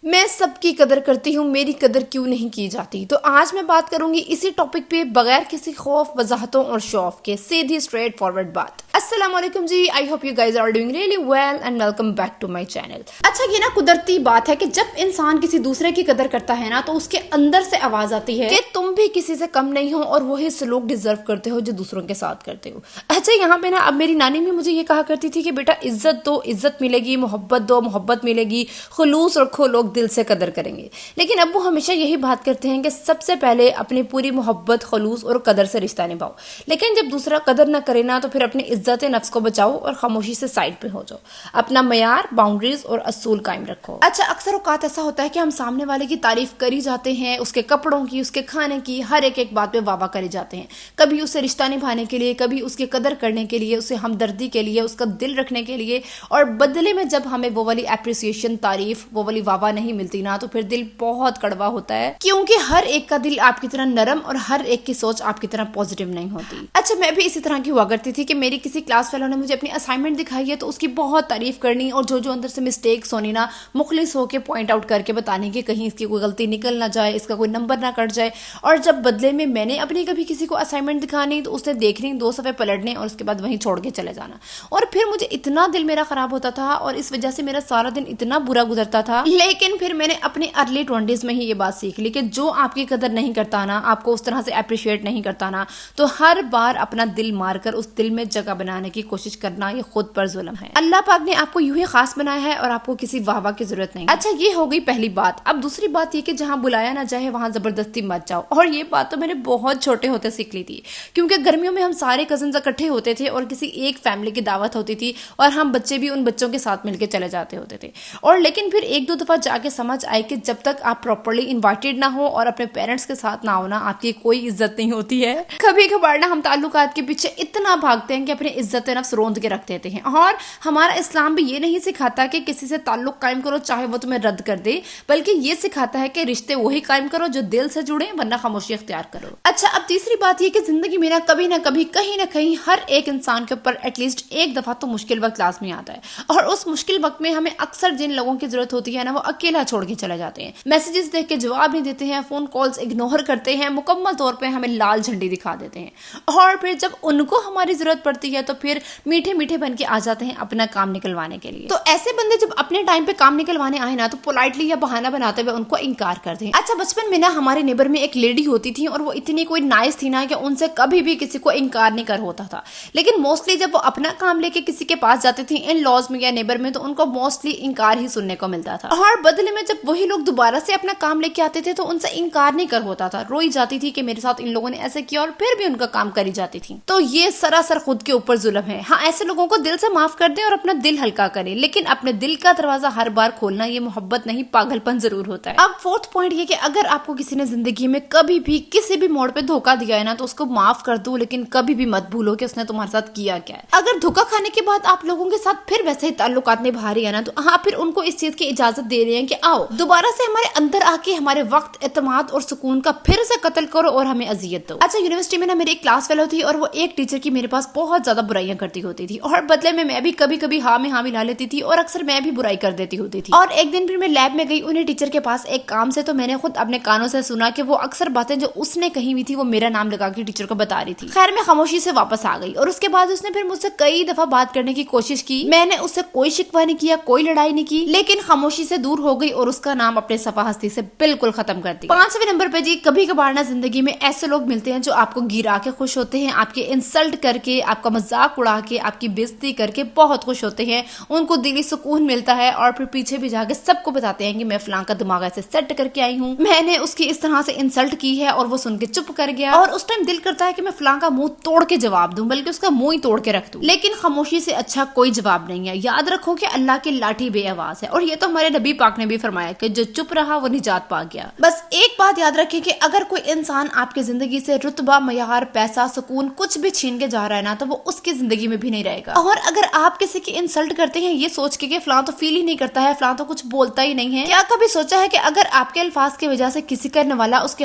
میں سب کی قدر کرتی ہوں، میری قدر کیوں نہیں کی جاتی؟ تو آج میں بات کروں گی اسی ٹاپک پہ بغیر کسی خوف، وضاحتوں اور شو آف کے، سیدھی اسٹریٹ فارورڈ بات۔ السلام علیکم جی، I hope you guys are doing really well and welcome back to my channel. اچھا، یہ نا قدرتی بات ہے کہ جب انسان کسی دوسرے کی قدر کرتا ہے نا تو اس کے اندر سے آواز آتی ہے کہ تم بھی کسی سے کم نہیں ہو اور وہی سلوک ڈیزرو کرتے ہو جو دوسروں کے ساتھ کرتے ہو۔ اچھا، یہاں پہ نا اب میری نانی بھی مجھے یہ کہا کرتی تھی کہ بیٹا عزت دو، عزت ملے گی، محبت دو، محبت ملے گی، خلوص رکھو، لوگ دل سے قدر کریں گے۔ لیکن اب وہ ہمیشہ یہی بات کرتے ہیں کہ سب سے پہلے اپنی پوری محبت، خلوص اور قدر سے رشتہ نبھاؤ، لیکن جب دوسرا قدر نہ کرے نا تو پھر اپنی عزت نفس کو بچاؤ اور خاموشی سے سائڈ پہ ہو جاؤ، اپنا معیار، باؤنڈریز اور اصول قائم رکھو۔ اچھا، اکثر اوقات ایسا ہوتا ہے کہ ہم سامنے والے کی تعریف کری جاتے ہیں، اس کے کپڑوں کی، اس کے کھانے کی، ہر ایک بات پہ واہ واہ کرے جاتے ہیں، کبھی اسے رشتہ نبھانے کے لیے، کبھی اس کی قدر کرنے کے لیے، اسے ہمدردی کے لیے، اس کا دل رکھنے کے لیے، اور بدلے میں جب ہمیں وہ والی اپریسیشن، تعریف، وہ والی واہ واہ نہیں ملتی نا تو پھر دل بہت کڑوا ہوتا ہے، کیونکہ ہر ایک کا دل آپ کی طرح نرم اور ہر ایک کی سوچ آپ کی طرح پازیٹیو نہیں ہوتی۔ اچھا، میں بھی اسی طرح کی ہوا کرتی تھی کہ میری کسی کلاس فیلو نے مجھے اپنی اسائنمنٹ دکھائی ہے تو اس کی بہت تعریف کرنی اور جو اندر سے مسٹیکس ہونی نا مخلص ہو کے پوائنٹ آؤٹ کر کے بتانے کہ کہیں اس کی کوئی غلطی نکل نہ جائے، اس کا کوئی نمبر نہ کٹ جائے، اور جب بدلے میں میں نے اپنی کبھی کسی کو اسائنمنٹ دکھانی تو اس نے دیکھنی، 2 صفحے پلٹنے اور اس کے بعد وہیں چھوڑ کے چلے جانا، اور پھر مجھے اتنا دل میرا خراب ہوتا تھا اور اس وجہ سے میرا سارا دن اتنا برا گزرتا تھا۔ لیکن پھر میں نے اپنی ارلی 20s میں ہی یہ بات سیکھ لی کہ جو آپ کی قدر نہیں کرتا نا، آپ کو اس طرح سے اپریشیٹ نہیں کرتا نا، تو ہر بار اپنا دل مار کر اس دل میں جگہ بنانے کی کوشش کرنا یہ خود پر ظلم ہے۔ اللہ پاک نے آپ کو یوں ہی خاص بنایا ہے اور آپ کو کسی واہ واہ کی ضرورت نہیں۔ اچھا، یہ ہو گئی پہلی بات۔ اب دوسری بات یہ کہ جہاں بلایا نہ جائے وہاں زبردستی مت جاؤ، اور یہ بات تو میں نے بہت چھوٹے ہوتے سیکھ لی تھی، کیونکہ گرمیوں میں ہم سارے کزنز اکٹھے ہوتے تھے اور کسی ایک فیملی کی دعوت ہوتی تھی اور ہم بچے بھی ان بچوں کے ساتھ مل کے چلے جاتے ہوتے تھے، اور لیکن پھر 1-2 دفعہ جا کے سمجھ آئے کہ جب تک آپ پراپرلی انوائٹیڈ نہ ہو اور اپنے پیرنٹس کے ساتھ نہ ہونا، آپ کی کوئی عزت نہیں ہوتی ہے۔ کبھی کبھار نہ ہم تعلقات کے پیچھے اتنا بھاگتے ہیں کہ اپنی عزت نفس روند کے رکھ دیتے ہیں، اور ہمارا اسلام بھی یہ نہیں سکھاتا کہ کسی سے تعلق قائم کرو چاہے وہ تمہیں رد کر دے، بلکہ یہ سکھاتا ہے کہ رشتے وہی قائم کرو جو دل سے جڑے، ورنہ خاموشی اختیار کرو۔ اچھا، اب تیسری بات یہ کہ زندگی میں کبھی نہ کبھی، کہیں نہ کہیں، ہر ایک انسان کے اوپر ایٹ لیسٹ ایک دفعہ تو مشکل وقت لازمی آتا ہے، اور اس مشکل وقت میں ہمیں اکثر جن لوگوں کی ضرورت ہوتی ہے نا وہ اکیلا چھوڑ کے چلے جاتے ہیں، میسیجز دیکھ کے جواب نہیں دیتے ہیں، فون کالز اگنور کرتے ہیں، مکمل طور پہ ہمیں لال جھنڈی دکھا دیتے ہیں، اور پھر جب ان کو ہماری ضرورت پڑتی ہے تو پھر میٹھے میٹھے بن کے آ جاتے ہیں اپنا کام نکلوانے کے لیے۔ تو ایسے بندے جب اپنے ٹائم پہ کام نکلوانے آئے نا تو پولائٹلی یا بہانہ بناتے ہوئے ان کو انکار کر دیں۔ اچھا، بچپن میں نا ہمارے نیبر میں ایک لیڈی ہوتی تھی اور وہ اتنی کوئی نائس تھی نا کہ ان سے کبھی بھی کسی کو انکار نہیں کر ہوتا تھا، لیکن موسٹلی جب وہ اپنا کام لے کے کسی کے پاس جاتی تھی ان لاز میں یا نیبر میں تو ان کو موسٹلی انکار ہی سننے کو ملتا تھا، اور بدلے میں جب وہی لوگ دوبارہ سے اپنا کام لے کے آتے تھے تو ان سے انکار نہیں کر ہوتا تھا، روئی جاتی تھی کہ میرے ساتھ ان لوگوں نے ایسے کیا، اور پھر بھی ان کا کام کری جاتی تھی۔ تو یہ سراسر خود کے اوپر ظلم ہے۔ ہاں، ایسے لوگوں کو دل سے معاف کر دیں اور اپنا دل ہلکا کریں، لیکن اپنے دل کا دروازہ ہر بار کھولنا یہ محبت نہیں، پاگل پن ضرور ہوتا ہے۔ اب 4تھ پوائنٹ یہ کہ اگر آپ کو کسی نے زندگی میں کبھی بھی کسی بھی موڑ پہ دھوکہ دیا ہے نا تو اس کو معاف کر دو، لیکن کبھی بھی مت بھولو کہ اس نے تمہارے ساتھ کیا کیا ہے۔ اگر دھوکہ کھانے کے بعد آپ لوگوں کے ساتھ پھر ویسے ہی تعلقات نبھا رہی ہے نا تو ہاں، پھر ان کو اس چیز کی اجازت دے رہے ہیں کہ آؤ دوبارہ سے ہمارے اندر آ کے ہمارے وقت، اعتماد اور سکون کا پھر سے قتل کرو اور ہمیں اذیت دو۔ اچھا، یونیورسٹی میں نا میری ایک کلاس فیلو تھی اور وہ ایک ٹیچر کی میرے پاس بہت زیادہ برائیاں کرتی ہوتی تھی، اور بدلے میں بھی کبھی کبھی ہاں میں ہاں ملا لیتی تھی اور اکثر میں بھی برائی کر دیتی ہوتی تھی۔ اور ایک دن پھر میں لیب میں گئی انہیں ٹیچر کے پاس ایک کام سے، تو میں نے خود اپنے کانوں سے سنا کہ وہ اکثر باتیں جو اس نے کہی ہوئی تھی وہ میرا نام لگا کے ٹیچر کو بتا رہی تھی۔ خیر، میں خاموشی سے واپس آ گئی، اور اس کے بعد اس نے پھر مجھ سے کئی دفعہ بات کرنے کی کوشش کی، میں نے اس سے کوئی شکوہ نہیں کیا، کوئی لڑائی نہیں کی، لیکن خاموشی سے دور ہو گئی اور اس کا نام اپنے صفحہ ہستی سے بالکل ختم کر دیا۔ 5ویں نمبر پہ جی، کبھی کبھار نا زندگی میں ایسے لوگ ملتے ہیں جو آپ کو گرا کے خوش ہوتے ہیں، آپ کے انسلٹ کر کے، آپ کا مذاق اڑا کے، آپ کی بےزتی کر کے بہت خوش ہوتے ہیں، ان کو دلی سکون ملتا ہے، اور پھر پیچھے بھی جا کے سب کو بتاتے ہیں کہ میں فلاں کا دماغ ایسے سیٹ کر کے آئی ہوں، میں نے اس کی اس طرح سے انسلٹ کی ہے، اور وہ سن کے چپ کر گیا، اور اس ٹائم دل کرتا ہے کہ میں فلاں کا منہ توڑ کے جواب دوں، بلکہ اس کا منہ ہی توڑ کے رکھ دوں، لیکن خاموشی سے اچھا کوئی جواب نہیں ہے۔ یاد رکھو کہ اللہ کی لاٹھی بے آواز ہے، اور یہ تو ہمارے نبی پاک نے بھی فرمایا کہ جو چپ رہا وہ نجات پا گیا۔ بس ایک بات یاد رکھیں کہ اگر کوئی انسان آپ کی زندگی سے رتبہ، معیار، پیسہ، سکون کچھ بھی چھین کے جا رہا ہے نا تو وہ اس کی زندگی میں بھی نہیں رہے گا، اور اگر آپ کسی کی انسلٹ کرتے ہیں یہ سوچ کے کہ فلاں تو فیل ہی نہیں کرتا ہے، فلاں تو کچھ بولتا ہی نہیں ہے، کیا کبھی سوچا ہے کہ اگر آپ کے الفاظ کی وجہ سے کسی کرنے والا اس کے